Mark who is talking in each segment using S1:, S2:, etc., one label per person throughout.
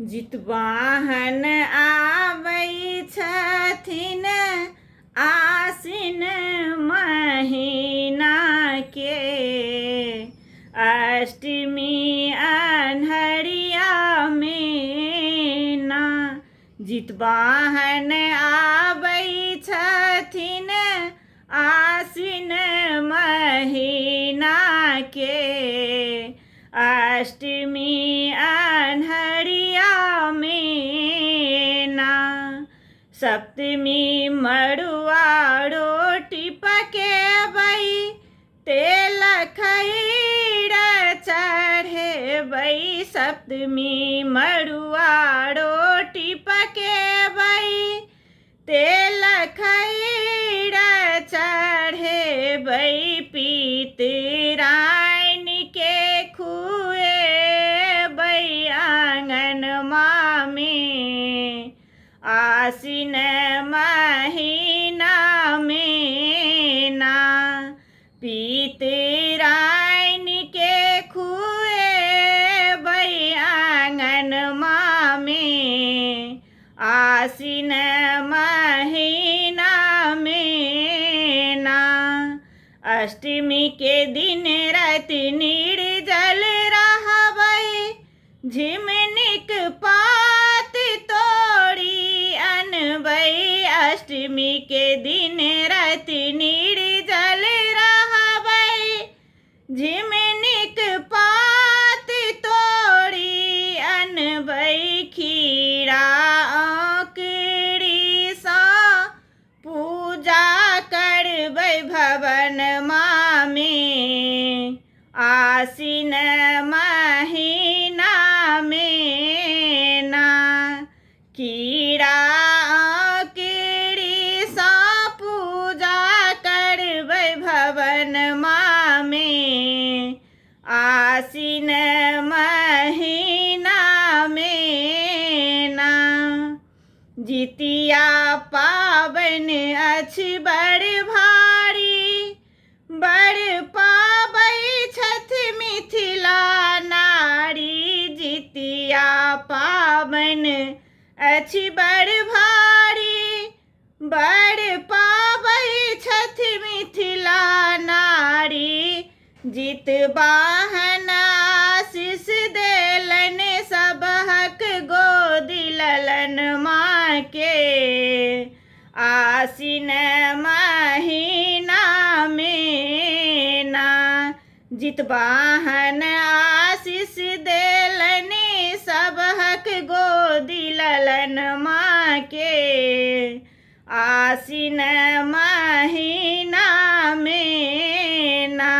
S1: जितवाहन आबै छथिन आसिन महीना के, अष्टमी अन्हरिया में ना। जितवाहन आबै छथिन आसिन महीना के, अष्टमी अन्हरिया में ना। सप्तमी मड़ुआ रोटी पकेबै, तेल खैर चढ़ेबै। सप्तमी मड़ुआ रोटी पकेबै, तेल खैर चढ़ेबै। पितराइन के खुएबै आँगनमा में, आसिन महीना में ना। पितराइन के खुएबै आँगनमा में, आसिन महीना में ना। अष्टमी के दिन राति निर्जल रहबै, झिमनिक पात तोड़ी अनबै। अष्टमी के दिन राति निर्जल रहबै, झिमनिक पात तोड़ी अनबै। खीरा औंकड़ी सँ पूजा करबै भवनमा में, आसिन महीना में ना। खीरा औंकड़ी सँ पूजा करबै भवनमा में, आसिन महीना में ना। जितिया पाबनि अछि बड़ भारी, बड़ पाबै छथि मिथिला नारी। जितिया पाबनि अछि बड़ भारी, बड़ पाबै छथि मिथिला नारी। जितवाहन आशीष देलन सबहक गोदी ललनमा के, आसिन महीना में ना। जितवाहन आशीष देलन सबहक गोदी ललनमा के, आसिन महीना में ना।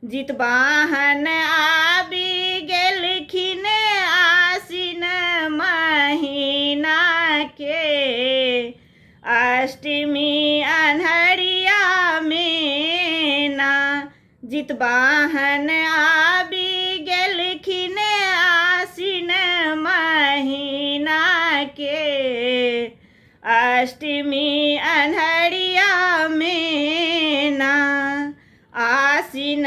S1: जितवाहन आबि गेलखिन आसिन महीना के, अष्टमी अन्हरिया में ना। जितवाहन आबि गेलखिन आसिन महीना के, अष्टमी अन्हरिया में ना। आसिन